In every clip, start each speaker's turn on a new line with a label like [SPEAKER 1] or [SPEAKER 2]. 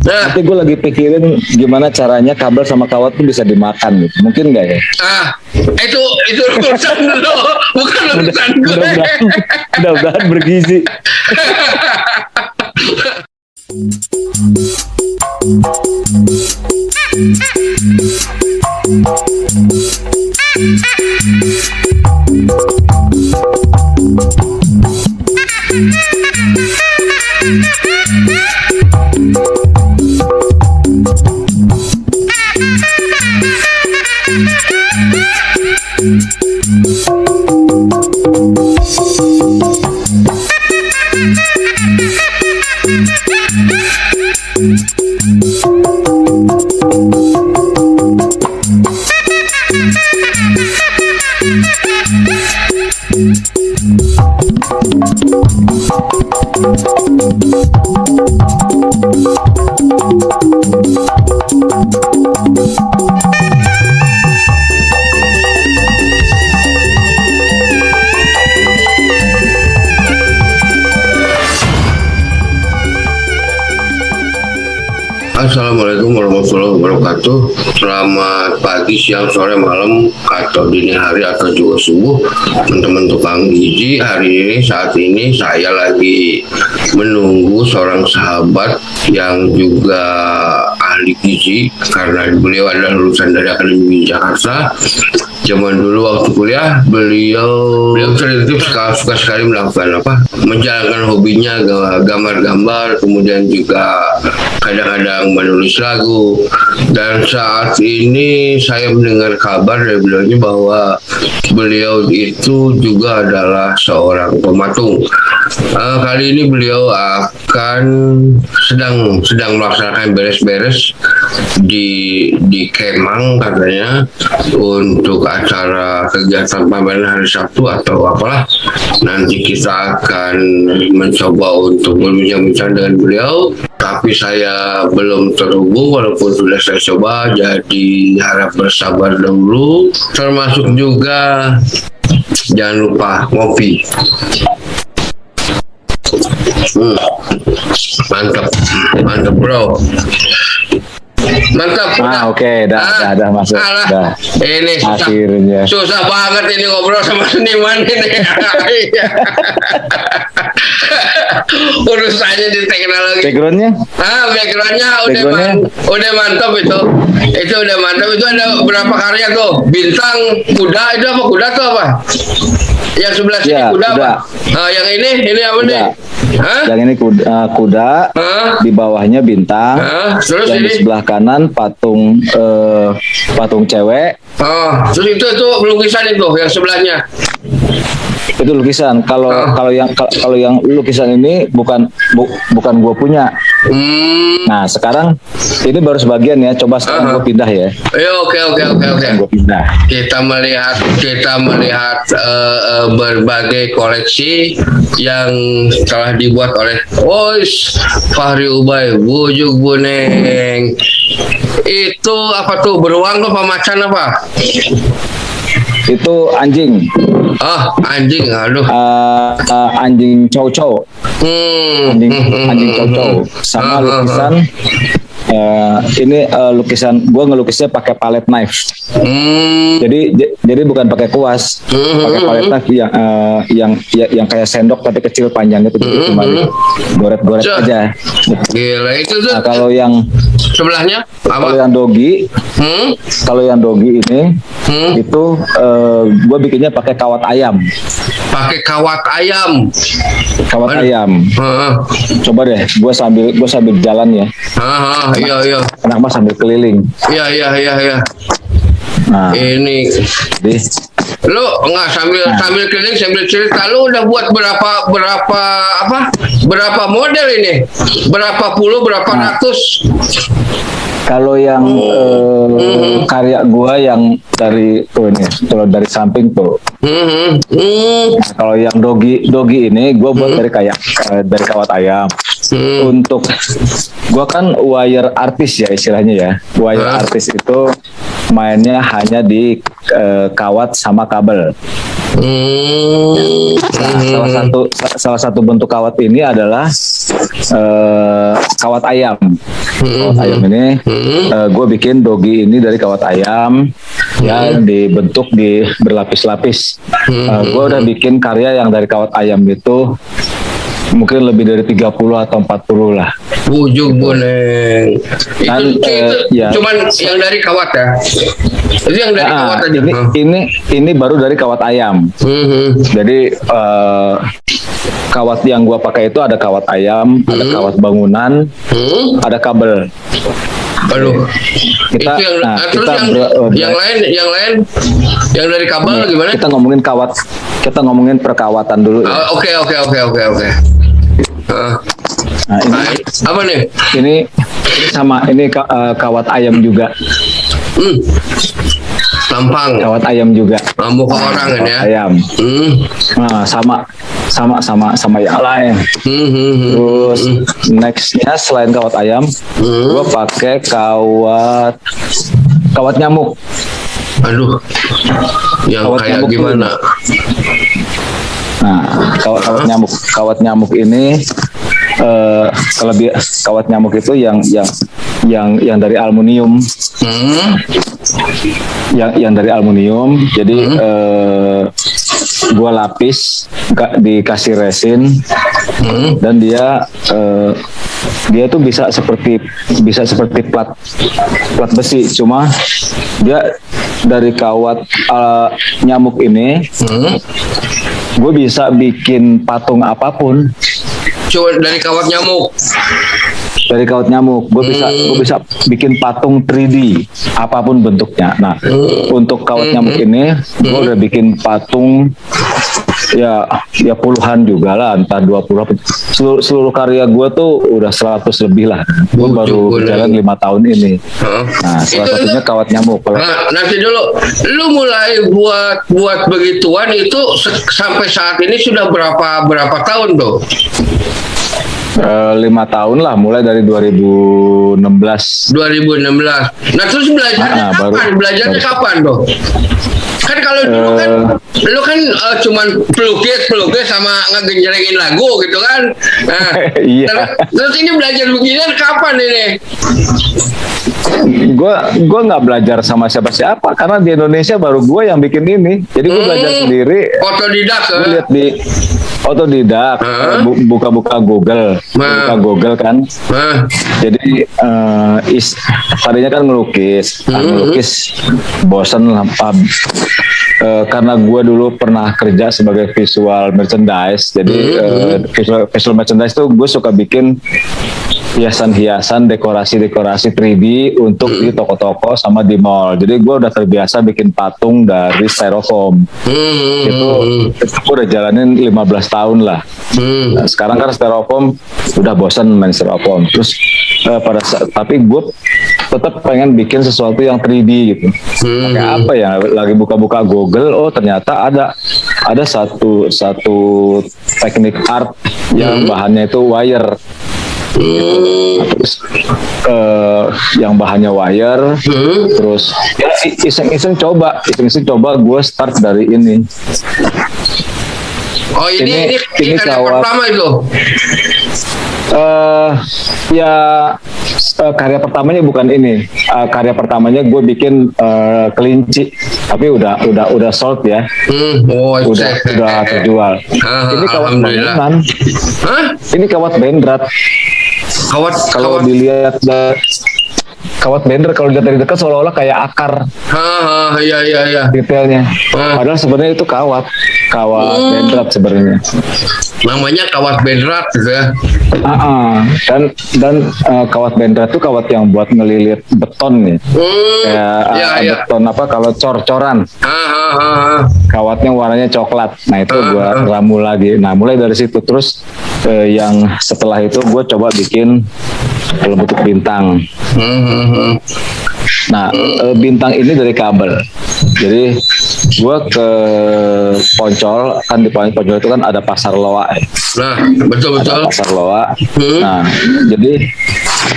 [SPEAKER 1] Nanti gue lagi pikirin gimana caranya kabel sama kawat tuh bisa dimakan gitu. Mungkin nggak ya?
[SPEAKER 2] Itu urusan lo, bukan urusan gue.
[SPEAKER 1] Mudah-mudahan bergizi.
[SPEAKER 2] Assalamualaikum warahmatullahi wabarakatuh. Selamat pagi, siang, sore, malam, atau dini hari, atau juga subuh, teman-teman tukang gizi. Hari ini, saat ini saya lagi menunggu seorang sahabat yang juga ahli gizi, karena beliau adalah lulusan dari Akademi Jakarta. Zaman dulu waktu kuliah, beliau tertib suka sekali melakukan menjalankan hobinya gambar-gambar, kemudian juga kadang-kadang menulis lagu. Dan saat ini saya mendengar kabar dari beliau bahwa beliau itu juga adalah seorang pematung. Kali ini beliau akan sedang melaksanakan beres-beres di Kemang katanya, untuk acara kegiatan pameran hari Sabtu atau apalah. Nanti kita akan mencoba untuk berbincang-bincang dengan beliau, tapi saya belum terhubung walaupun sudah saya coba, jadi harap bersabar dahulu. Termasuk juga jangan lupa ngopi. Mantap bro. Mantap.
[SPEAKER 1] Oke, dah masuk. Dah.
[SPEAKER 2] Ini
[SPEAKER 1] akhirnya
[SPEAKER 2] susah banget ini ngobrol sama seniman ini. Urusannya di teknologi.
[SPEAKER 1] Backgroundnya
[SPEAKER 2] udah mantap itu. Itu udah mantap. Itu ada berapa karya tuh? Bintang, kuda, itu apa? Kuda tuh apa? Yang sebelah sini kuda apa? Yang ini apa nih?
[SPEAKER 1] Yang ini kuda, di bawahnya bintang,
[SPEAKER 2] terus
[SPEAKER 1] yang
[SPEAKER 2] ini
[SPEAKER 1] di sebelah kanan patung cewek.
[SPEAKER 2] Terus itu lukisan itu yang sebelahnya.
[SPEAKER 1] Itu lukisan. Kalau yang lukisan ini bukan gua punya. Nah, sekarang ini baru sebagian ya. Coba sekarang gua pindah ya.
[SPEAKER 2] Oke.
[SPEAKER 1] Gua pindah.
[SPEAKER 2] Kita melihat berbagai koleksi yang telah dibuat oleh Fahri Ubay, Bujuk Buneng. Itu apa tuh, beruang apa macan apa?
[SPEAKER 1] Itu anjing.
[SPEAKER 2] Anjing, aduh.
[SPEAKER 1] Anjing cow-cow. Anjing cow-cow. Sama lukisan. Ini lukisan gue ngelukisnya pakai palette knife. Jadi bukan pakai kuas, pakai palette knife yang kayak sendok tapi kecil panjang gitu. Jadi cuma goret-goret aja.
[SPEAKER 2] Gila itu tuh.
[SPEAKER 1] Nah, kalau yang
[SPEAKER 2] sebelahnya apa?
[SPEAKER 1] Kalau yang dogi ini itu gue bikinnya pakai kawat ayam. Ayam. Coba deh, gue sambil jalan ya.
[SPEAKER 2] Iya.
[SPEAKER 1] Enak mah sambil keliling.
[SPEAKER 2] Iya.
[SPEAKER 1] Nah,
[SPEAKER 2] ini lu nggak sambil keliling sambil cerita, lu udah buat berapa model ini? Berapa puluh, berapa ratus?
[SPEAKER 1] Kalau yang karya gua yang dari kalau dari samping tuh. Kalau yang dogi ini gua buat dari kawat ayam. Untuk gua kan wire artist ya istilahnya ya. Wire artist itu mainnya hanya di kawat sama kabel. Salah satu bentuk kawat ini adalah kawat ayam. kawat ayam ini. Gue bikin dogi ini dari kawat ayam, ya dibentuk di berlapis-lapis. Gue udah bikin karya yang dari kawat ayam itu mungkin lebih dari 30 atau 40 lah.
[SPEAKER 2] Bujuk boneng.
[SPEAKER 1] Dan,
[SPEAKER 2] Itu
[SPEAKER 1] ya.
[SPEAKER 2] cuman yang dari kawat ya. Itu yang dari kawat aja.
[SPEAKER 1] Ini baru dari kawat ayam. Jadi kawat yang gua pakai itu ada kawat ayam, ada kawat bangunan, ada kabel.
[SPEAKER 2] Aduh.
[SPEAKER 1] Kita,
[SPEAKER 2] itu yang
[SPEAKER 1] nah,
[SPEAKER 2] terus
[SPEAKER 1] kita
[SPEAKER 2] yang lain yang dari kabel gimana?
[SPEAKER 1] Kita ngomongin perkawatan dulu ya.
[SPEAKER 2] Oke.
[SPEAKER 1] Nah, ini
[SPEAKER 2] Apa nih?
[SPEAKER 1] ini sama ini kawat ayam juga.
[SPEAKER 2] Lampang.
[SPEAKER 1] Kawat ayam juga.
[SPEAKER 2] Lambung ke orang kan ya.
[SPEAKER 1] Ayam. Nah, sama yang lain. Terus nextnya selain kawat ayam, gue pakai kawat nyamuk.
[SPEAKER 2] Aduh. Yang
[SPEAKER 1] Kawat
[SPEAKER 2] kayak
[SPEAKER 1] nyamuk
[SPEAKER 2] gimana?
[SPEAKER 1] Nah, kawat nyamuk ini kawat nyamuk itu yang dari aluminium. Yang dari aluminium. Jadi gua lapis dikasih resin dan dia tuh bisa seperti plat besi, cuma dia dari kawat nyamuk ini gue bisa bikin patung apapun.
[SPEAKER 2] Cuma dari kawat nyamuk.
[SPEAKER 1] Dari kawat nyamuk gue bisa bikin patung 3D apapun bentuknya. Nah, untuk kawat nyamuk ini gue udah bikin patung ya puluhan juga lah, entah 20. Seluruh karya gue tuh udah 100 lebih lah. Gue baru berjalan 5 tahun ini. Nah, salah satunya kawat nyamuk.
[SPEAKER 2] Nah, nanti dulu, lu mulai buat begituan itu sampai saat ini sudah berapa tahun tuh?
[SPEAKER 1] 5 tahun lah, mulai dari 2016.
[SPEAKER 2] Nah, terus belajarnya kapan? Belajarnya kapan tuh? Kan kalau dulu kan lu kan cuman pelukis sama ngegenjrengin lagu gitu kan. Nah,
[SPEAKER 1] iya.
[SPEAKER 2] Terus ini belajar beginian kapan ini?
[SPEAKER 1] Gue nggak belajar sama siapa-siapa karena di Indonesia baru gue yang bikin ini. Jadi gue belajar sendiri.
[SPEAKER 2] Otodidak.
[SPEAKER 1] Gue lihat di otodidak, buka Google kan. Jadi tadinya kan ngelukis, bosen lah. Karena gue dulu pernah kerja sebagai visual merchandise, jadi visual merchandise tuh gue suka bikin hiasan-hiasan, dekorasi 3D untuk di toko-toko sama di mall. Jadi gue udah terbiasa bikin patung dari styrofoam. Itu gue udah jalanin 15 tahun lah. Nah, sekarang kan styrofoam udah bosan main styrofoam. Terus tapi gue tetap pengen bikin sesuatu yang 3D gitu. Kayak apa ya? Lagi buka-buka Google, oh ternyata ada satu teknik art yang bahannya itu wire. Terus yang bahannya wire, terus ya, iseng-iseng coba gue start dari ini.
[SPEAKER 2] Oh ini karya pertama itu?
[SPEAKER 1] Karya pertamanya bukan ini. Karya pertamanya gue bikin kelinci, tapi udah sold ya. Udah terjual. Ini kawat bangunan. Ini kawat bendrat. Kalau dilihat kawat bender, kalau dilihat dari dekat seolah-olah kayak akar.
[SPEAKER 2] Iya.
[SPEAKER 1] Detailnya. Padahal sebenarnya itu kawat bendrat sebenarnya.
[SPEAKER 2] Namanya kawat bendrat gitu ya.
[SPEAKER 1] Dan kawat bendrat itu kawat yang buat ngelilit beton nih. Kayak beton kalau cor-coran. Kawatnya warnanya coklat. Nah, itu gua ramu lagi. Nah, mulai dari situ terus yang setelah itu gue coba bikin dalam bentuk bintang. Nah, bintang ini dari kabel. Jadi gue ke Poncol, kan di Poncol itu kan ada pasar loa.
[SPEAKER 2] Nah, betul-betul.
[SPEAKER 1] Ada pasar loa. Nah, jadi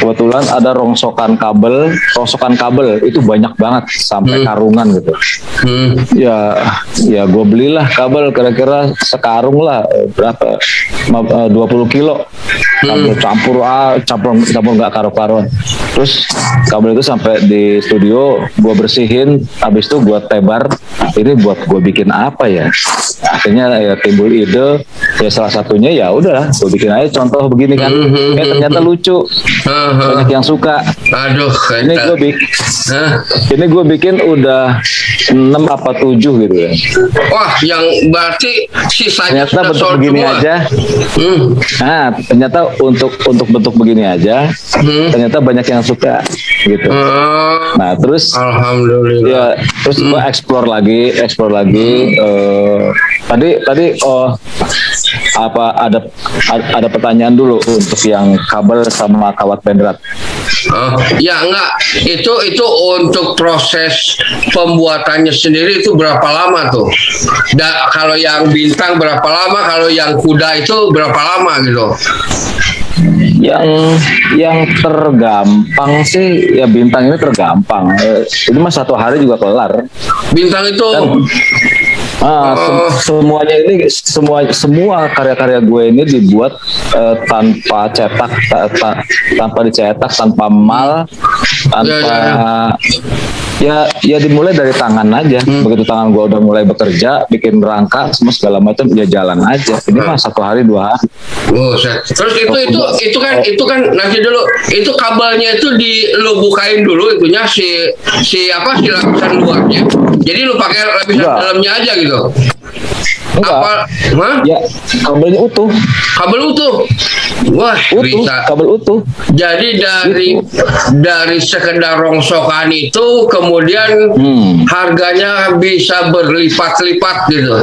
[SPEAKER 1] kebetulan ada rongsokan kabel itu banyak banget sampai karungan gitu. Ya gue belilah kabel kira-kira sekarung lah, berapa 20 kilo kabel campur nggak karu-karuan. Terus kabel itu sampai di studio gue bersihin, habis itu gue tebar, ini buat gue bikin apa ya. Akhirnya ya timbul ide, ya salah satunya ya udah gue bikin aja contoh begini kan. Ternyata lucu, banyak yang suka.
[SPEAKER 2] Aduh,
[SPEAKER 1] ini gue bikin udah 6 apa 7 gitu ya.
[SPEAKER 2] Wah, yang berarti sisanya
[SPEAKER 1] ternyata bentuk begini semua aja. Nah, ternyata untuk bentuk begini aja, ternyata banyak yang suka gitu. Nah, terus
[SPEAKER 2] alhamdulillah.
[SPEAKER 1] Ya, terus gue explore lagi. Tadi apa ada pertanyaan dulu untuk yang kabel sama kawat pendrat.
[SPEAKER 2] Ya enggak, itu untuk proses pembuatannya sendiri itu berapa lama tuh? Kalau yang bintang berapa lama, kalau yang kuda itu berapa lama gitu?
[SPEAKER 1] Yang tergampang sih ya bintang ini tergampang. Ini mah 1 hari juga kelar.
[SPEAKER 2] Bintang itu
[SPEAKER 1] semuanya ini semua karya-karya gue ini dibuat tanpa cetak, tanpa dicetak, tanpa mal, tanpa ya dimulai dari tangan aja. Begitu tangan gue udah mulai bekerja, bikin rangka semua segala macam, ya jalan aja. Ini mah 1 hari 2 hari.
[SPEAKER 2] Terus itu kan nanti dulu itu kabelnya itu lu bukain dulu itunya si lapisan luarnya. Jadi lu pakai lapisan dalamnya aja gitu.
[SPEAKER 1] Enggak. Ya, kabelnya utuh.
[SPEAKER 2] Kabel utuh. Wah, bisa.
[SPEAKER 1] Kabel utuh.
[SPEAKER 2] Jadi dari sekedar rongsokan itu kemudian harganya bisa berlipat-lipat gitu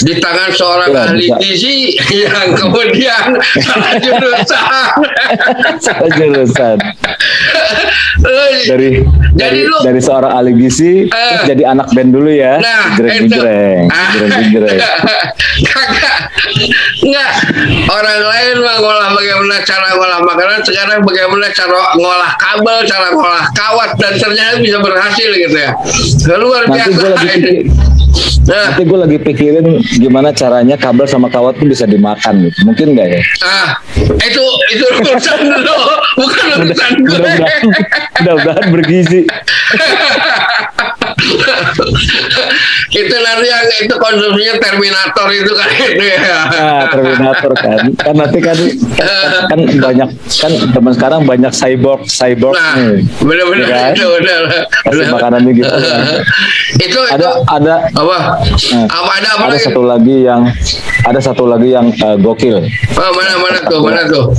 [SPEAKER 2] di tangan seorang ahli gizi yang kemudian salah jurusan. Dari seorang ahli gizi terus jadi anak band dulu ya. Jreng. Kagak, enggak. Orang lain mah bagaimana cara ngolah makanan, sekarang bagaimana cara ngolah kabel, cara ngolah kawat, dan ternyata bisa berhasil gitu ya. Luar biasa.
[SPEAKER 1] Nanti gue lagi pikirin gimana caranya kabel sama kawat tuh bisa dimakan gitu. Mungkin nggak ya?
[SPEAKER 2] Itu urusan dulu, bukan urusan gue.
[SPEAKER 1] Mudah-mudahan bergizi.
[SPEAKER 2] Itu nanti yang itu konsumsinya Terminator itu kan itu ya.
[SPEAKER 1] Terminator kan nanti kan banyak kan teman sekarang banyak cyborg nih.
[SPEAKER 2] Benar-benar
[SPEAKER 1] kan?
[SPEAKER 2] Itu benar.
[SPEAKER 1] Kasih makanannya gitu.
[SPEAKER 2] Itu
[SPEAKER 1] ada
[SPEAKER 2] apa?
[SPEAKER 1] Ada satu lagi yang gokil.
[SPEAKER 2] Mana tuh?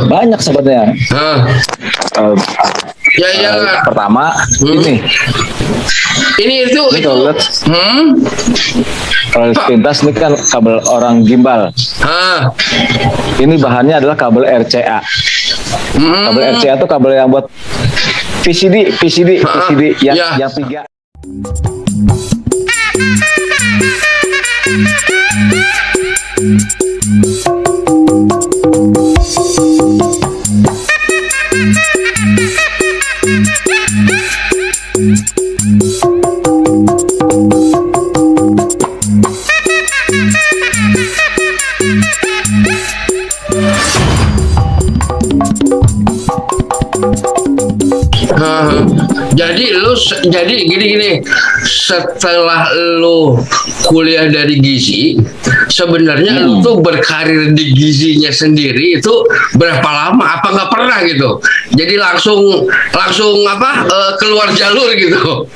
[SPEAKER 1] Banyak sebenarnya. Pertama ini kalau pintas ini kan kabel orang gimbal. Ini bahannya adalah kabel RCA. Kabel RCA itu kabel yang buat VCD yang 3.
[SPEAKER 2] Jadi gini setelah lu kuliah dari gizi sebenarnya lu tuh berkarir di gizinya sendiri itu berapa lama, apa nggak pernah gitu, jadi langsung keluar jalur gitu?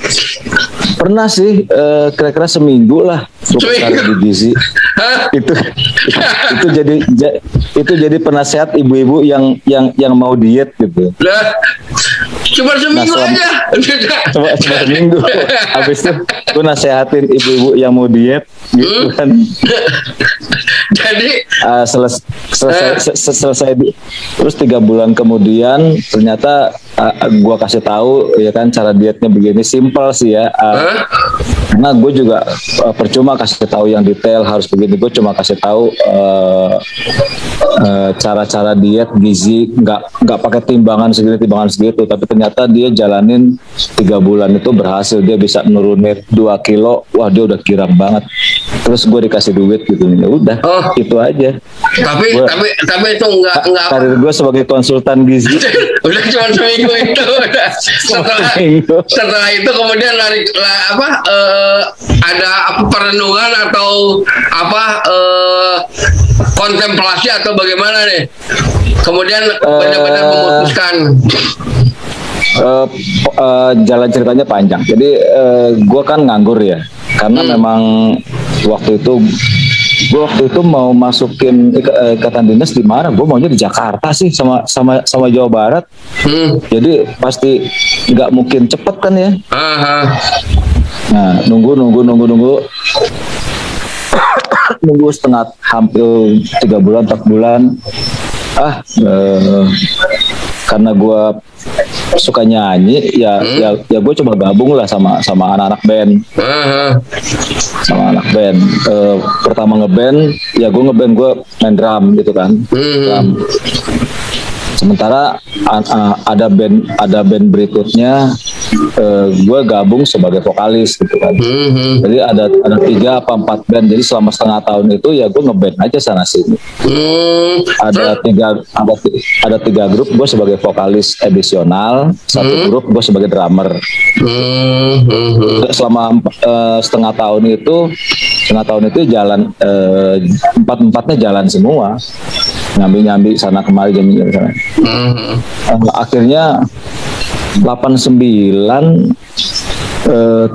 [SPEAKER 1] Pernah sih, kira-kira seminggu lah berkarir di gizi. itu jadi penasehat ibu-ibu yang mau diet gitu.
[SPEAKER 2] Cuma seminggu aja.
[SPEAKER 1] Cuma seminggu. Habis itu gue nasehatin ibu-ibu yang mau diet gitu kan.
[SPEAKER 2] Jadi
[SPEAKER 1] selesai terus 3 bulan kemudian ternyata gua kasih tahu ya kan cara dietnya begini, simpel sih ya. Karena gue juga percuma kasih tahu yang detail harus begini, gue cuma kasih tahu cara-cara diet gizi, nggak pakai timbangan segitu, tapi ternyata dia jalanin 3 bulan itu berhasil, dia bisa nurunin 2 kilo, wah dia udah girang banget. Terus gue dikasih duit gitu, ya udah, itu aja.
[SPEAKER 2] Tapi itu enggak
[SPEAKER 1] karir gue sebagai konsultan gizi.
[SPEAKER 2] Udah cuma seminggu itu. Setelah itu kemudian ada apa perenungan atau kontemplasi atau bagaimana nih? Kemudian benar-benar memutuskan.
[SPEAKER 1] Jalan ceritanya panjang. Jadi gue kan nganggur ya, karena memang waktu itu mau masukin ikatan dinas di mana? Gue maunya di Jakarta sih, sama Jawa Barat. Jadi pasti nggak mungkin cepet kan ya. Nah, nunggu hampir 3 bulan 4 bulan. Karena gue suka nyanyi, ya gue coba gabung lah sama anak-anak band. Sama anak band. Pertama ngeband, ya gue main drum gitu kan. Drum. Sementara ada band berikutnya, gue gabung sebagai vokalis gitu kan. Jadi ada 3 apa 4 band. Jadi selama setengah tahun itu ya gue ngeband aja sana sini. Ada 3 grup, gue sebagai vokalis edisional, 1 grup gue sebagai drummer. Selama setengah tahun itu jalan, 4-4-nya jalan semua, nyambi sana kemari, nyambi sana. Akhirnya 89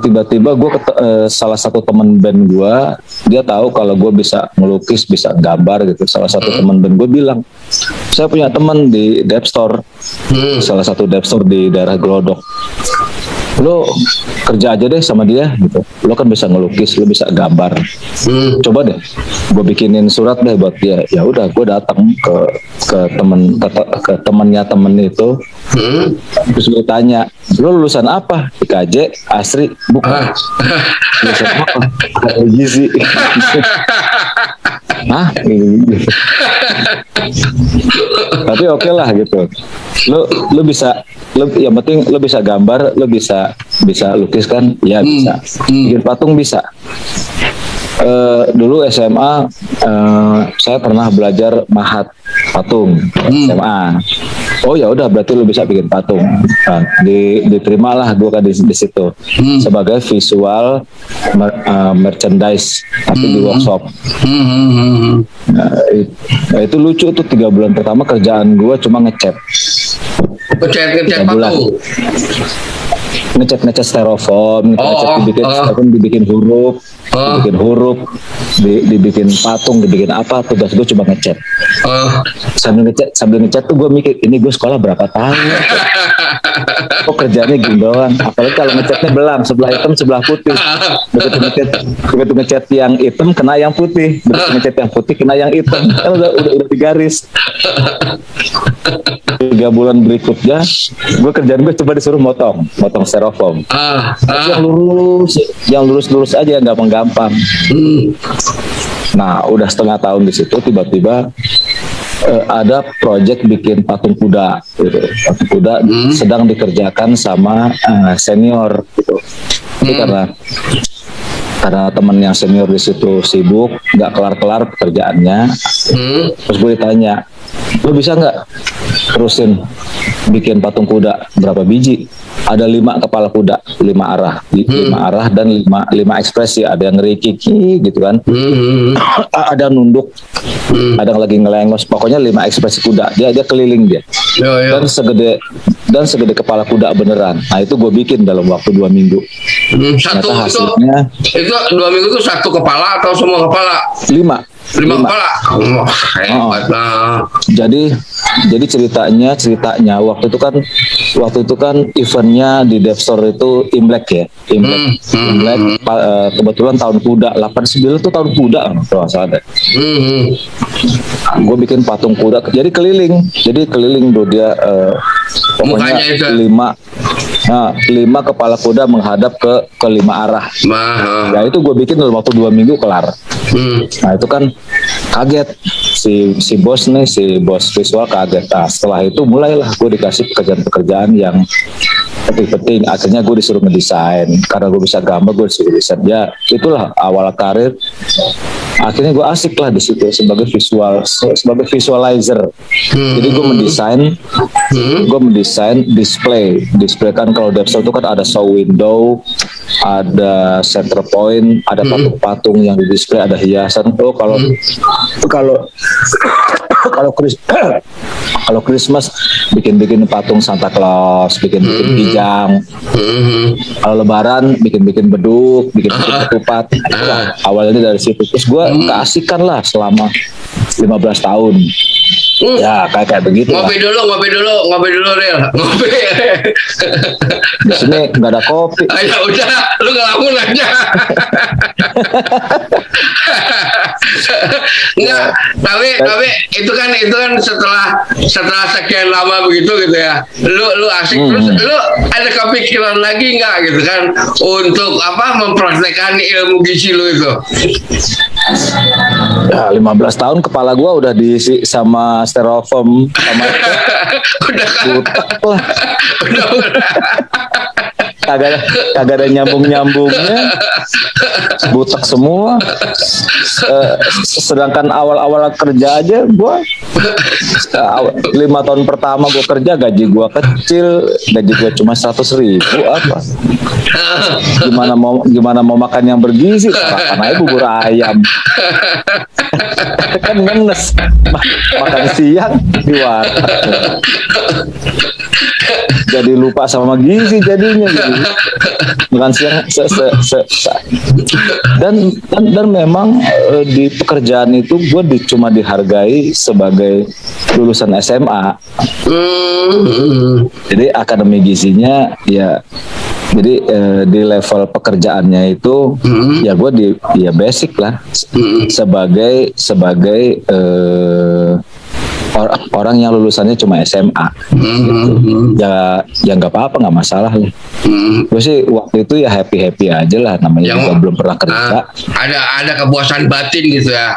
[SPEAKER 1] tiba-tiba gue salah satu teman band gue, dia tahu kalau gue bisa melukis, bisa gambar gitu. Salah satu teman band gue bilang, saya punya teman di Dep Store, salah satu Dep Store di daerah Glodok, lo kerja aja deh sama dia gitu, lo kan bisa ngelukis, lo bisa gambar, coba deh gue bikinin surat deh buat dia. Ya udah, gue datang ke temennya temen itu, terus gue tanya, lo lulusan apa? IKJ, Asri, bukan. Lulusan apa? Gizi. Hah? Tapi oke lah gitu. Lo bisa, yang penting lo bisa gambar, lo bisa lukis kan? Ya bisa. Bikin patung bisa. Dulu SMA saya pernah belajar mahat patung SMA. Oh ya udah, berarti lu bisa bikin patung. Nah, diterimalah gue kan di situ sebagai visual merchandise, tapi di workshop. Nah, itu lucu tuh, 3 bulan pertama kerjaan gue cuma ngecat patung. Ngecat styrofoam, dibikin huruf, dibikin patung, dibikin apa, tugas gue cuma ngecat. Sambil ngecat tuh gue mikir, ini gue sekolah berapa tahun? Kok kerjanya gini doang? Apalagi kalau ngecatnya belang, sebelah hitam sebelah putih. Begitu ngecat yang hitam kena yang putih, begitu ngecat yang putih kena yang hitam, kan udah digaris. 3 bulan berikutnya, gue kerjaan gue coba disuruh motong styrofoam. Yang lurus aja, yang gampang. Nah, udah setengah tahun di situ, tiba-tiba ada proyek bikin patung kuda, gitu. Patung kuda sedang dikerjakan sama senior, gitu. Itu karena teman yang senior di situ sibuk, nggak kelar pekerjaannya. Terus gue ditanya, lo bisa nggak terusin bikin patung kuda? Berapa biji? Ada 5 kepala kuda, 5 arah, 5 arah dan 5 ekspresi. Ada yang ngerikiki gitu kan, ada nunduk, ada yang lagi ngelengos. Pokoknya 5 ekspresi kuda. Dia keliling dia. Dan segede kepala kuda beneran. Nah, itu gue bikin dalam waktu 2 minggu.
[SPEAKER 2] Itu 2 minggu itu 1 kepala atau semua kepala?
[SPEAKER 1] 5
[SPEAKER 2] 5 kepala. Wah, hebat lah.
[SPEAKER 1] Jadi ceritanya waktu itu kan eventnya di Dev Store itu Imlek ya. Imlek kebetulan tahun kuda 89 itu tahun kuda kalau nggak salah deh. Gue bikin patung kuda, jadi keliling tuh dia pokoknya
[SPEAKER 2] Mukanya itu.
[SPEAKER 1] 5 kepala kuda menghadap ke 5 arah. Ya itu gue bikin dalam waktu 2 minggu kelar. Nah itu kan kaget si bos visual kaget. Nah setelah itu mulailah gue dikasih pekerjaan-pekerjaan yang penting-penting. Akhirnya gue disuruh ngedesain karena gue bisa gambar, gue disuruh desain. Ya itulah awal karir. Akhirnya gue asik lah di situ sebagai visualizer. Jadi gue mendesain display kan kalau Dev Store itu kan ada show window, ada center point, ada patung-patung yang di display, ada hiasan. Oh kalau Christmas bikin patung Santa Claus, bikin kijang. Kalau Lebaran bikin beduk, bikin ketupat. Wah, awalnya dari situ. Terus gue keasikan lah selama 15 tahun. Ya kayak begitu.
[SPEAKER 2] Ngopi dulu, Ril. Ngopi.
[SPEAKER 1] Di sini nggak ada kopi.
[SPEAKER 2] Ya udah, lu ngelamun aja. Enggak, tapi itu kan setelah sekian lama begitu gitu ya. Lu asik terus lu ada kepikiran lagi nggak gitu kan untuk mempraktekkan ilmu gizi lu itu?
[SPEAKER 1] Ya, 15 tahun kepala gua udah diisi sama styrofoam sama
[SPEAKER 2] Udah kan?
[SPEAKER 1] butek lah. Kagak ada nyambungnya, butek semua. Sedangkan awal kerja aja gue 5 tahun pertama gue kerja gaji gue kecil, gaji gue cuma 100.000 apa? Gimana mau makan yang bergizi? Sarapan aja bubur ayam. Kan ngenes makan siang di warteg. Jadi lupa sama gizi jadinya gitu. Makan siang dan memang di pekerjaan itu gue cuma dihargai sebagai lulusan SMA. Jadi akademi gizinya ya. Jadi di level pekerjaannya itu ya gue ya basic lah sebagai orang yang lulusannya cuma SMA gitu. Ya nggak apa-apa, nggak masalah lah. Gue sih waktu itu ya happy aja lah, namanya juga belum pernah kerja.
[SPEAKER 2] Ada kepuasan batin gitu ya.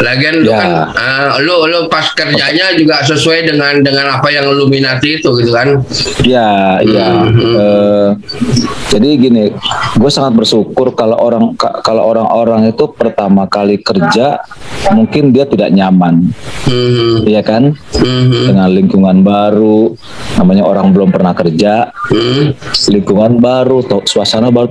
[SPEAKER 2] Lagian lu kan lu pas kerjanya juga sesuai dengan apa yang lu minati itu gitu kan.
[SPEAKER 1] Ya. Jadi gini, gue sangat bersyukur kalau orang-orang itu pertama kali kerja mungkin dia tidak nyaman. Iya kan, dengan lingkungan baru, namanya orang belum pernah kerja, lingkungan baru, suasana baru,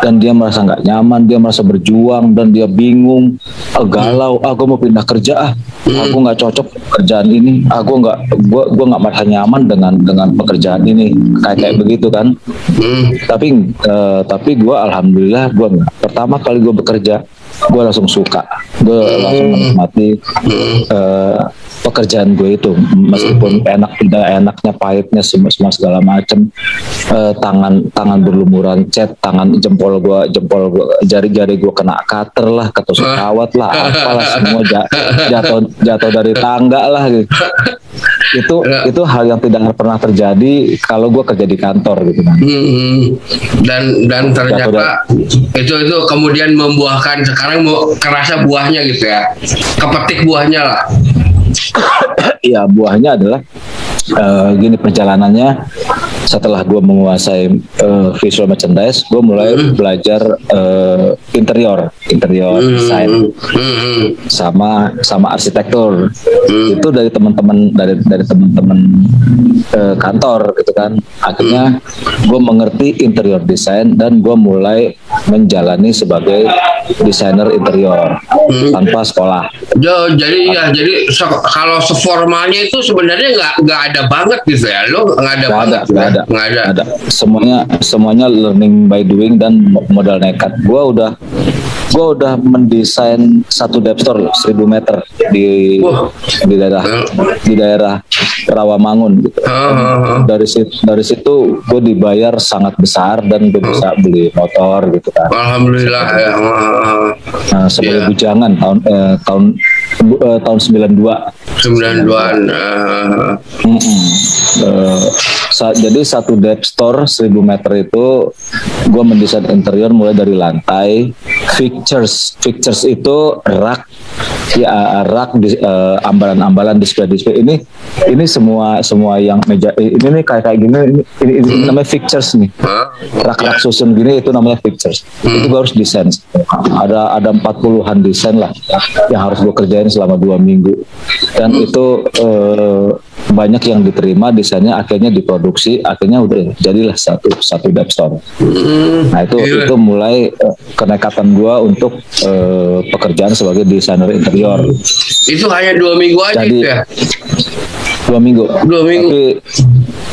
[SPEAKER 1] dan dia merasa nggak nyaman, dia merasa berjuang dan dia bingung, galau, gue mau pindah kerja, aku nggak cocok kerjaan ini, gue nggak merasa nyaman dengan pekerjaan ini, kayak begitu kan. Tapi gue alhamdulillah pertama kali gue bekerja, gue langsung suka, gue langsung menikmati pekerjaan gue itu, meskipun tidak enaknya, pahitnya, semua segala macam, tangan berlumuran cat, jari-jari gue kena cutter lah, ketusuk kawat lah, apalah semua jatuh dari tangga lah gitu. Itu hal yang tidak pernah terjadi kalau gue kerja di kantor gitu kan.
[SPEAKER 2] Dan ternyata itu kemudian membuahkan, sekarang kerasa buahnya gitu ya, kepetik buahnya lah.
[SPEAKER 1] Iya, buahnya adalah gini perjalanannya. Setelah gue menguasai visual merchandise, gue mulai belajar interior desain sama arsitektur. Itu dari teman-teman kantor gitu kan. Akhirnya gue mengerti interior desain dan gue mulai menjalani sebagai desainer interior tanpa sekolah.
[SPEAKER 2] Jadi kalau seformalnya itu sebenarnya nggak ada banget gitu ya, lo nggak ada.
[SPEAKER 1] Semuanya learning by doing dan modal nekat. Gue udah gue udah mendesain satu dep store 1.000 meter di
[SPEAKER 2] Wah.
[SPEAKER 1] di daerah Rawamangun gitu. Dari situ gue dibayar sangat besar dan gue bisa beli motor gitu kan.
[SPEAKER 2] Alhamdulillah ya.
[SPEAKER 1] Nah, sebagai bujangan tahun 92.
[SPEAKER 2] 92-an.
[SPEAKER 1] Jadi satu dep store 1.000 meter itu gue mendesain interior mulai dari lantai, fixtures itu rak, ya rak, ambalan-ambalan, display ini semua yang meja ini nih kayak gini, ini namanya fixtures nih, rak susun gini itu namanya fixtures. Itu gue harus desain, ada 40-an desain lah yang harus gue kerjain selama 2 minggu, dan itu banyak yang diterima desainnya, akhirnya diproduksi, akhirnya udah jadilah satu dep store. Nah itu mulai kenekatan gua untuk pekerjaan sebagai desainer interior.
[SPEAKER 2] Itu hanya 2 minggu aja.
[SPEAKER 1] Jadi,
[SPEAKER 2] ya?
[SPEAKER 1] 2 minggu.
[SPEAKER 2] 2 minggu.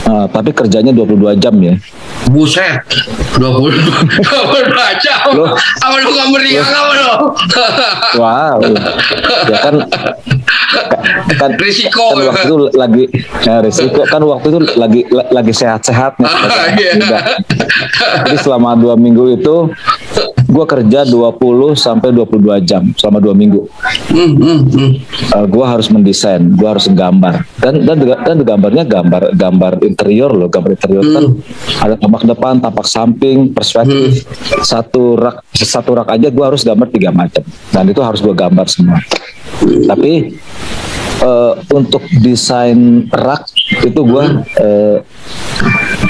[SPEAKER 1] Tapi kerjanya 22 jam ya.
[SPEAKER 2] Buset, 22 jam. Apa lu gak meriang apa lu?
[SPEAKER 1] Wow. Ya kan
[SPEAKER 2] risiko.
[SPEAKER 1] Kan waktu itu lagi risiko kan waktu itu lagi sehat-sehatnya. Jadi selama 2 minggu itu gue kerja 20 sampai 22 jam selama 2 minggu. Gue harus mendesain, gue harus gambar, dan gambarnya gambar interior loh. Gambar interior kan ada tampak depan, tampak samping, perspektif. Satu rak aja gue harus gambar 3 macam, dan itu harus gue gambar semua. Tapi untuk desain rak itu gue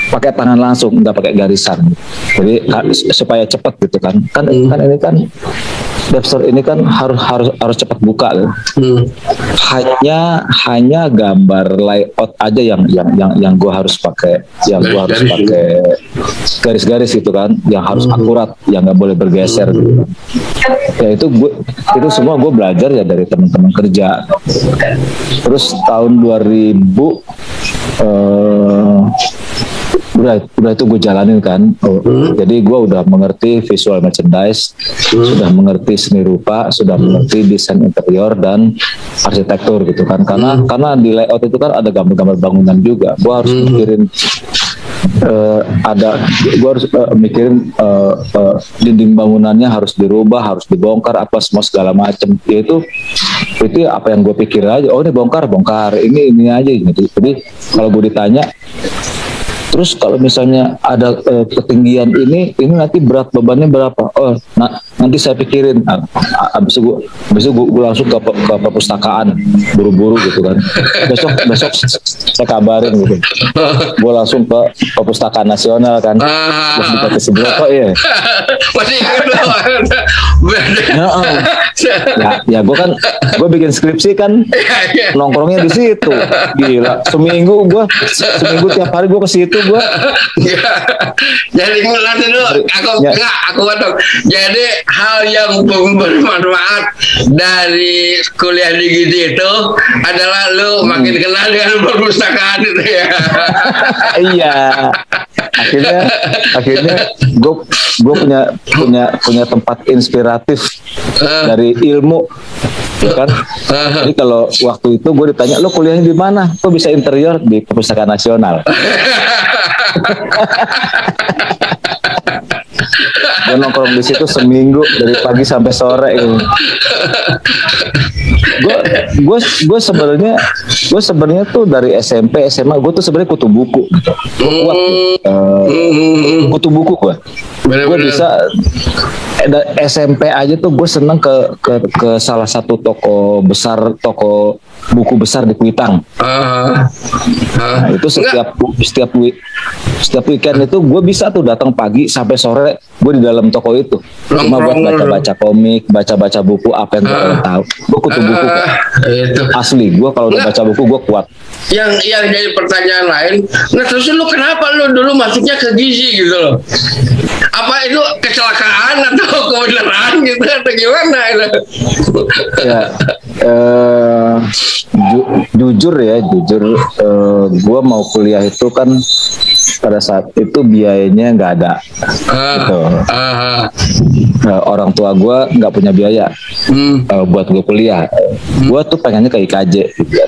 [SPEAKER 1] pakai tangan langsung, nggak pakai garisan. Jadi supaya cepat gitu kan. Kan ini kan dep store ini kan harus cepat buka loh. Hanya gambar layout aja yang gue harus pakai, garis-garis gitu kan, yang harus akurat, yang nggak boleh bergeser gitu kan. Ya itu semua gue belajar ya dari teman-teman kerja. Terus tahun 2000 udah itu gue jalanin kan. Jadi gue udah mengerti visual merchandise, sudah mengerti seni rupa, sudah mengerti desain interior dan arsitektur gitu kan. Karena di layout itu kan ada gambar-gambar bangunan juga. Gue harus mikirin gue harus mikirin dinding bangunannya harus dirubah, harus dibongkar, apa semua segala macam. Itu apa yang gue pikir aja. Oh ini bongkar, ini aja gitu. Jadi kalau gue ditanya, terus kalau misalnya ada ketinggian ini nanti berat bebannya berapa? Oh, nanti saya pikirin. Abis itu gue langsung ke perpustakaan buru-buru gitu kan. Besok saya kabarin gitu. Gue langsung ke perpustakaan nasional kan. Terus dikasih seberapa ya?
[SPEAKER 2] Masih ingat
[SPEAKER 1] Ya gue bikin skripsi kan, nongkrongnya di situ. Gila, seminggu tiap hari gue ke situ gue.
[SPEAKER 2] Jadi nanti dulu aku potong. Jadi hal yang bermanfaat dari kuliah di Gizi itu adalah lu makin kenal dengan perpustakaan itu ya.
[SPEAKER 1] Iya. Akhirnya gue punya tempat inspiratif dari ilmu, ya kan? Jadi kalau waktu itu gue ditanya, lo kuliahnya di mana? Gue bisa interior di Perpustakaan Nasional. Gue nongkrong di situ seminggu dari pagi sampai sore. Gue sebenarnya tuh dari SMP SMA gue tuh sebenarnya kutu buku. Kuat, kutu buku gue. Gue bisa SMP aja tuh gue seneng ke salah satu toko buku besar di Kuitang. Nah, itu setiap weekend itu gue bisa tuh datang pagi sampai sore gue di dalam toko itu. Cuma buat baca-baca komik, baca-baca buku apa yang gue tahu. Gue kutu buku
[SPEAKER 2] itu.
[SPEAKER 1] Asli, gue kalau udah baca buku gue kuat.
[SPEAKER 2] Yang jadi pertanyaan lain, nah terus lu kenapa lu dulu masuknya ke Gizi gitu loh? apa itu kecelakaan atau kebenaran gitu atau gimana itu?
[SPEAKER 1] Ya, jujur gue mau kuliah itu kan pada saat itu biayanya nggak ada, gitu. Orang tua gue nggak punya biaya buat gue kuliah. Gue tuh pengennya ke IKJ, gitu.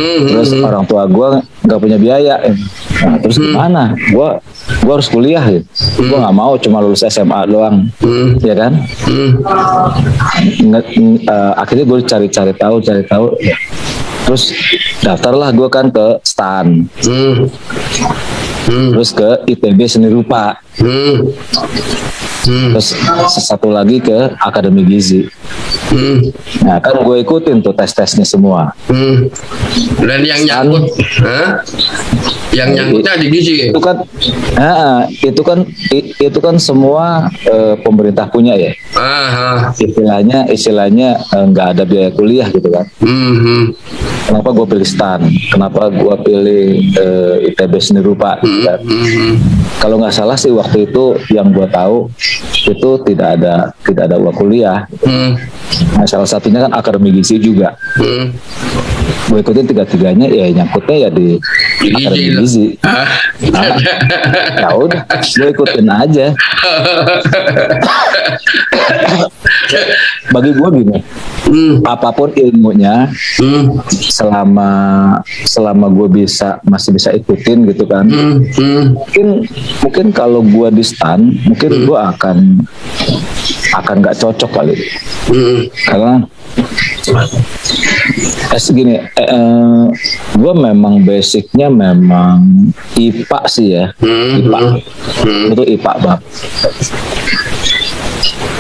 [SPEAKER 1] Terus orang tua gue nggak punya biaya. Nah, terus gimana? Gue harus kuliah, gitu. Gue nggak mau cuma lulus SMA doang, ya kan? Akhirnya gue cari tahu. Ya. Terus daftarlah gue kan ke STAN, terus ke ITB Seni Rupa, terus satu lagi ke Akademi Gizi. Nah kan gue ikutin tuh tes-tesnya semua.
[SPEAKER 2] Dan yang nyangkut, yang nyangkutnya di gizi.
[SPEAKER 1] Itu kan semua pemerintah punya ya. Istilahnya nggak ada biaya kuliah gitu kan. Kenapa gue pilih STAN? Kenapa gue pilih ITB Seni Rupa? Gitu kan? Kalau nggak salah sih waktu itu yang gue tahu itu tidak ada uang kuliah. Nah, salah satunya kan Akademi Gizi juga. Gue ikutin tiga-tiganya, ya nyangkutnya ya di Akademi Gizi. Ya udah, gue ikutin aja. Bagi gue gini, apapun ilmunya, selama gue masih bisa ikutin gitu kan. Mungkin kalau gue di STAN, mungkin gue akan nggak cocok kali. Karena segini, gue memang basicnya memang IPA sih ya. IPA itu IPA bab.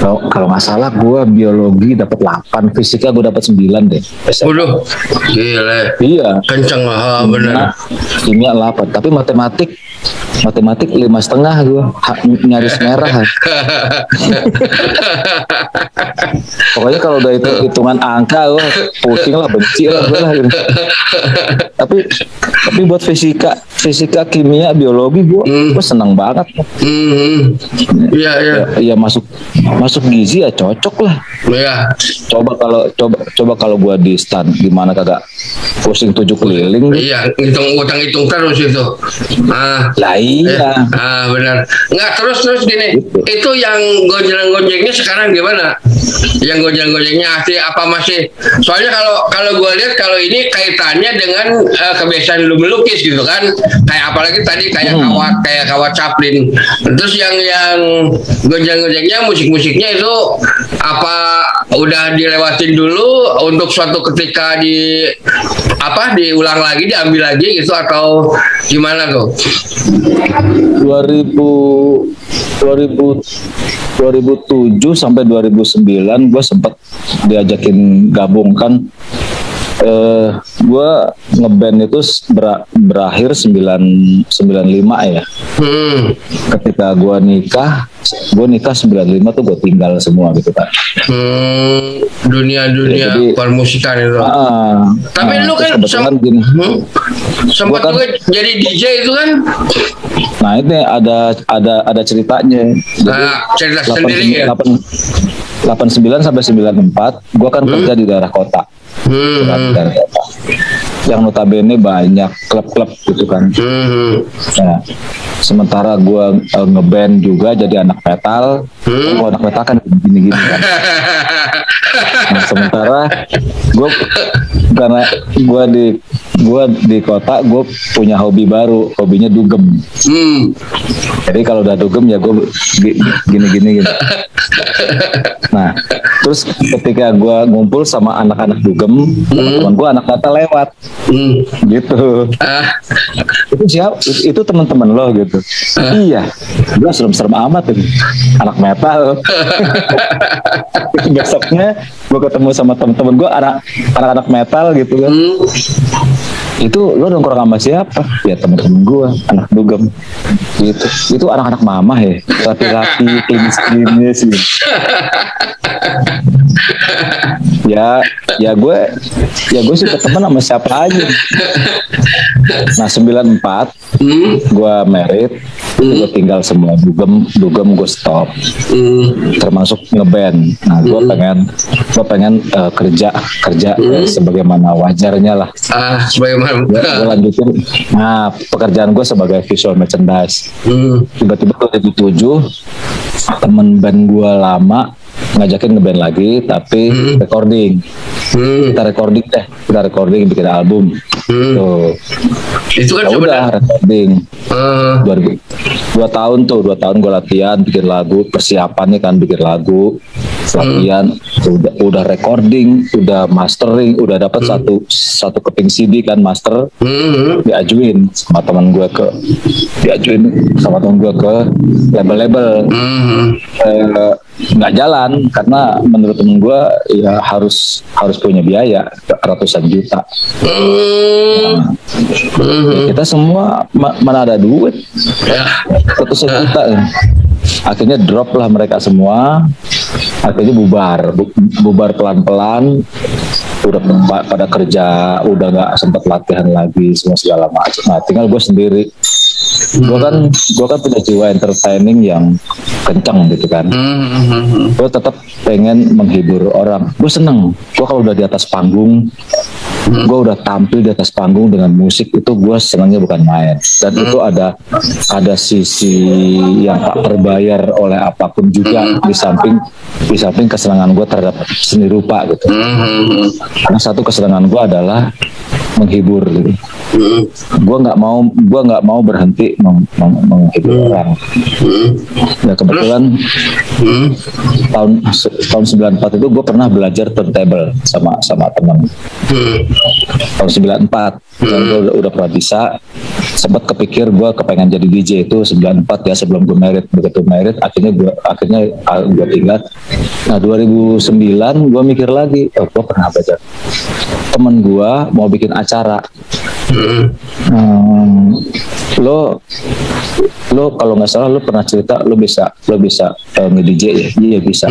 [SPEAKER 1] Kalau nggak salah gue biologi dapat 8, fisika gue dapat 9 deh.
[SPEAKER 2] Waduh, gila.
[SPEAKER 1] Iya.
[SPEAKER 2] Kenceng lah, benar.
[SPEAKER 1] Kimia 8, tapi matematik 5,5 gue, nyaris merah. Pokoknya kalau udah itu hitungan angka gue pusing lah, benci lah gue lah gitu. Tapi buat fisika, kimia, biologi gue senang banget. Iya. Ya masuk gizi ya cocok lah.
[SPEAKER 2] Iya.
[SPEAKER 1] Coba kalau gue di STAN gimana kagak pusing 7 keliling.
[SPEAKER 2] Iya, hitung terus itu.
[SPEAKER 1] Lah iya.
[SPEAKER 2] Benar. Nggak, terus gini. Gitu. Itu yang gonjang-gonjengnya sekarang gimana? Yang gonjang-gonjengnya apa masih? Soalnya kalau gue lihat kalau ini kaitannya dengan kebiasaan lu melukis gitu kan. Kayak apalagi tadi kayak kawat Chaplin. Terus yang gonjang-gonjengnya musiknya itu apa udah dilewatin dulu untuk suatu ketika diulang lagi, diambil lagi gitu atau gimana tuh?
[SPEAKER 1] 2007 sampai 2009 gue sempat diajakin gabung kan. Gue ngeband itu berakhir 95 ya. Ketika gue nikah 95 tuh gue tinggal semua gitu kan.
[SPEAKER 2] Dunia permusikan itu. Tapi lu kan sempat juga jadi DJ itu kan?
[SPEAKER 1] Nah ini ada ceritanya.
[SPEAKER 2] Cerita sendiri ya.
[SPEAKER 1] 89 sampai 94 gue kan kerja di daerah kota. Yang notabene banyak klub-klub gitu kan. Nah, sementara gue ngeband juga jadi anak metal. Gue anak metal kan gini-gini kan. Nah, sementara karena gue di kota, gue punya hobi baru, hobinya dugem. Jadi kalau udah dugem ya gue gini. Nah, terus ketika gue ngumpul sama anak-anak dugem, teman-teman gue anak data lewat, gitu. Itu siapa? Itu teman-teman lo gitu. Iya, gue serem-serem amat ini, anak metal. Besoknya gue ketemu sama teman-teman gue anak-anak metal gitu kan. Itu lo nongkrong sama siapa? Ya teman-teman gue, anak dugem. Gitu. Itu anak-anak mamah ya, rapi-rapi, klinis gitu. Ya gue sih teman sama siapa aja. Nah 94 gue married, gue tinggal semua dugem gue stop, termasuk ngeband. Nah gue pengen kerja sebagaimana wajarnya lah.
[SPEAKER 2] Bagaimana?
[SPEAKER 1] Gue lanjutin. Nah pekerjaan gue sebagai visual merchandise. Tiba-tiba 2007 temen band gue lama ngajakin ngeband lagi, tapi recording. Kita recording bikin album. Tuh.
[SPEAKER 2] Itu kan
[SPEAKER 1] Ya udah recording. 2 tahun gue latihan bikin lagu, persiapannya kan bikin lagu, latihan, udah recording, udah mastering, udah dapat satu keping CD kan master, diajuin sama teman gue ke label-label. Nggak jalan karena menurut temen gue ya harus punya biaya ratusan juta. Ya kita semua mana ada duit ratusan juta. Akhirnya drop lah mereka semua. Akhirnya bubar pelan-pelan. Udah pada kerja, udah nggak sempat latihan lagi, semua segala macam. Nah tinggal gue sendiri. Gue kan punya jiwa entertaining yang kencang gitu kan. Gue tetap pengen menghibur orang. Gue seneng. Gue kalau udah di atas panggung, gue udah tampil di atas panggung dengan musik, itu gue senangnya bukan main. Dan itu ada sisi yang tak terbayar oleh apapun juga di samping kesenangan gue terhadap seni rupa gitu. Karena satu kesenangan gue adalah menghibur gitu. Gue nggak mau berhenti menghibur orang. Ya kebetulan tahun 94 itu gue pernah belajar turntable sama teman. Tahun 94 dan gue udah pernah bisa. Sempat kepikir gue kepengen jadi DJ itu 94 ya, sebelum gue merit. Begitu merit akhirnya gue tinggal. Nah 2009 gue mikir lagi, gue pernah belajar. Temen gue mau bikin acara. Lo kalau nggak salah lo pernah cerita lo bisa nge-DJ ya? Iya bisa.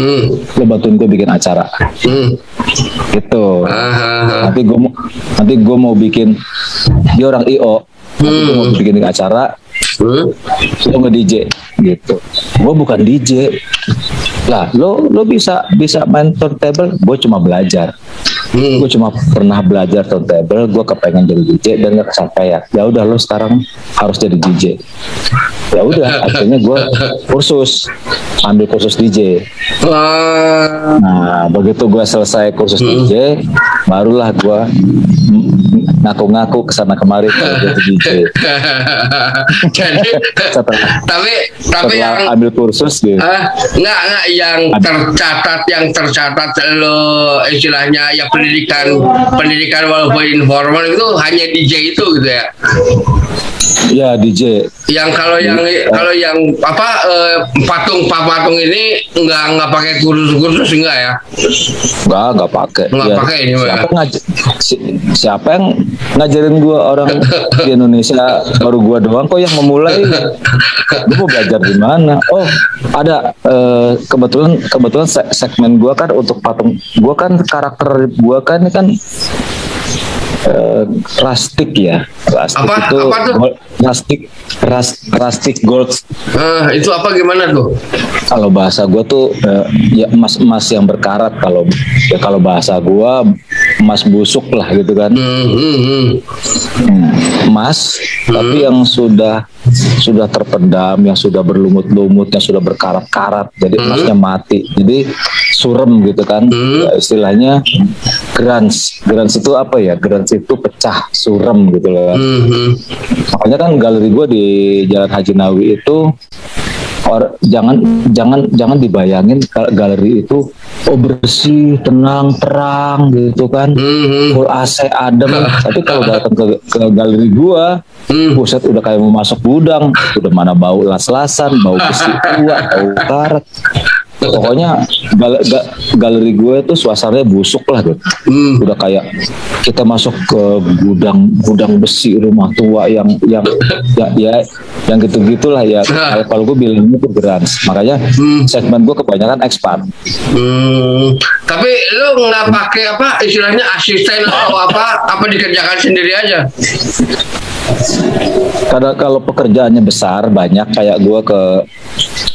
[SPEAKER 1] Lo bantuin gue bikin acara. Gitu. Nanti gue mau bikin, dia orang IO. Nanti gue mau bikin acara. Lo nge-DJ gitu. Gue bukan DJ. Lah lo bisa main turntable, gue cuma belajar. Gue cuma pernah belajar turntable, gue kepengen jadi DJ dan gak kesampaian. Ya udah lo sekarang harus jadi DJ. Ya udah akhirnya gue ambil kursus DJ. Nah begitu gue selesai kursus DJ, barulah gue ngaku-ngaku kesana kemari jadi DJ.
[SPEAKER 2] Jadi tapi yang
[SPEAKER 1] ambil kursus gitu.
[SPEAKER 2] Nggak yang tercatat lo istilahnya ya pendidikan walaupun informal itu hanya DJ itu gitu ya.
[SPEAKER 1] Ya DJ.
[SPEAKER 2] Yang kalau yang patung ini nggak pakai kursus enggak ya?
[SPEAKER 1] Nggak pakai.
[SPEAKER 2] Nggak pakai ini.
[SPEAKER 1] Siapa yang ngajarin gua orang di Indonesia, baru gua doang kok yang memulai. Gua mau belajar di mana? Oh ada kebetulan segmen gua kan untuk patung. Gua kan karakter gua kan ini kan rustic ya. Rustic gold.
[SPEAKER 2] Itu apa gimana tuh?
[SPEAKER 1] Kalau bahasa gue tuh ya emas yang berkarat. Kalau bahasa gue emas busuk lah gitu kan. Emas tapi yang sudah terpendam, yang sudah berlumut-lumut, yang sudah berkarat-karat, jadi emasnya mati, jadi surem gitu kan. Ya, istilahnya grunge itu apa ya? Grunge itu pecah, surem gitu loh. Makanya kan galeri gue di Jalan Haji Nawi itu jangan dibayangin galeri itu bersih, tenang, terang gitu kan, full AC adem. Tapi kalau datang ke galeri gua, buset udah kayak mau masuk gudang, udah mana bau las-lasan, bau besi tua, bau karet. Pokoknya galeri gue itu suasananya busuk lah gitu. Udah kayak kita masuk ke gudang besi rumah tua yang yang gitu-gitulah ya. Kalau gue bilangnya itu grants, makanya segmen gue kebanyakan ekspat.
[SPEAKER 2] Tapi lu nggak pakai apa istilahnya asisten atau apa dikerjakan sendiri aja?
[SPEAKER 1] Karena kalau pekerjaannya besar banyak kayak gue ke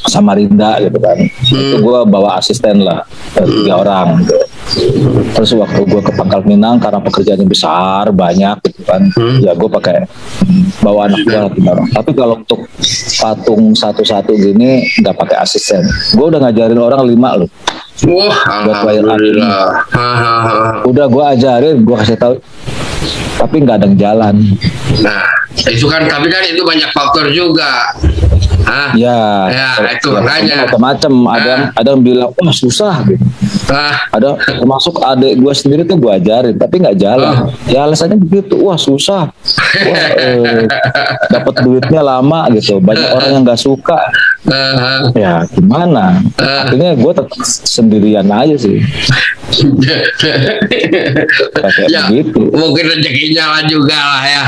[SPEAKER 1] Samarinda gitu kan, itu gue bawa asisten lah 3 orang gitu. Terus waktu gue ke Pangkal Pinang karena pekerjaannya besar banyak gitu kan, ya gue pakai bawa anak gue 3 orang. Tapi kalau untuk patung satu-satu gini nggak pakai asisten. Gue udah ngajarin orang 5 loh.
[SPEAKER 2] Wah, alhamdulillah.
[SPEAKER 1] Udah gue ajarin, gue kasih tahu, tapi nggak ada yang jalan.
[SPEAKER 2] Nah, itu kan, tapi kan itu banyak faktor juga.
[SPEAKER 1] Ya,
[SPEAKER 2] itu makanya
[SPEAKER 1] macam-macam. Ada yang bilang, wah susah gitu. Ada termasuk adik gue sendiri tuh gue ajarin, tapi nggak jalan. Ya alasannya begitu, wah susah, dapat duitnya lama gitu. Banyak orang yang nggak suka. Ya gimana? Akhirnya gue tetap sendirian aja sih.
[SPEAKER 2] Ya, begitu. Mungkin rezekinya lah juga lah ya.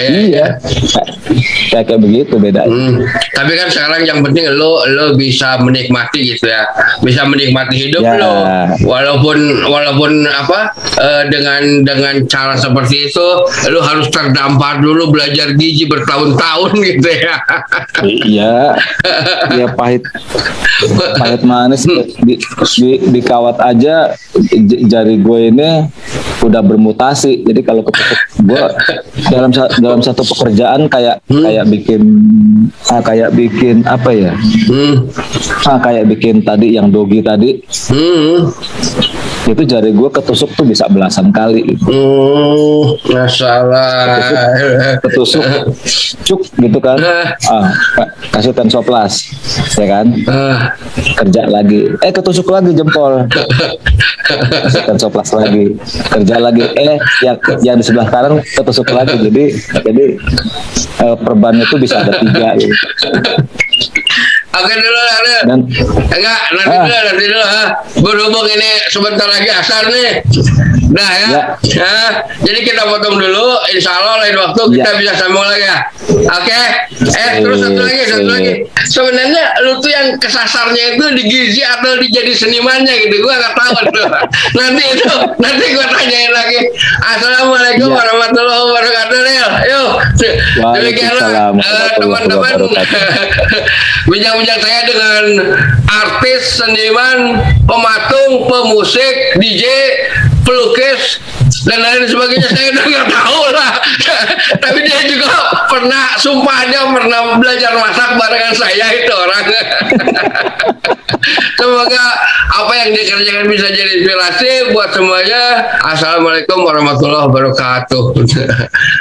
[SPEAKER 1] Iya. Kayak begitu beda.
[SPEAKER 2] Tapi kan sekarang yang penting lo bisa menikmati gitu ya, bisa menikmati hidup lo, walaupun apa dengan cara seperti itu lo harus terdampar dulu belajar gizi bertahun-tahun gitu ya.
[SPEAKER 1] Iya, ya pahit manis dikawat aja jari gue ini udah bermutasi. Jadi kalau ketukuk gue dalam satu pekerjaan kayak bikin apa ya? Kayak bikin tadi yang dogi tadi. Itu jari gue ketusuk tuh bisa belasan kali.
[SPEAKER 2] Masalah.
[SPEAKER 1] Ketusuk, cuk gitu kan. Kasih tensoplas, ya kan. Kerja lagi. Ketusuk lagi jempol. Kasih tensoplas lagi. Kerja lagi. Yang di sebelah kanan ketusuk lagi. Jadi perban itu bisa ada 3 gitu.
[SPEAKER 2] Oke dulu, nanti dulu. Berhubung ini sebentar lagi asar nih. Nah ya. Jadi kita potong dulu. Insya Allah lain waktu kita bisa sambung lagi ya. Oke. Terus satu lagi. Sebenarnya lu tuh yang kesasarnya itu di gizi atau di jadi senimannya gitu. Gua nggak tahu tuh. Nanti gua tanyain lagi. Assalamualaikum warahmatullahi wabarakatuh. Yuk. Demikianlah teman-teman. Bincang-bincang saya dengan artis, seniman, pematung, pemusik, DJ, pelukis, dan lain sebagainya. Saya udah nggak tahu lah. Tapi dia juga sumpah dia pernah belajar masak barengan saya itu orang. Semoga apa yang dikerjakan bisa jadi inspirasi buat semuanya. Assalamualaikum warahmatullahi wabarakatuh.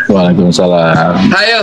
[SPEAKER 1] Waalaikumsalam.
[SPEAKER 2] Hayo.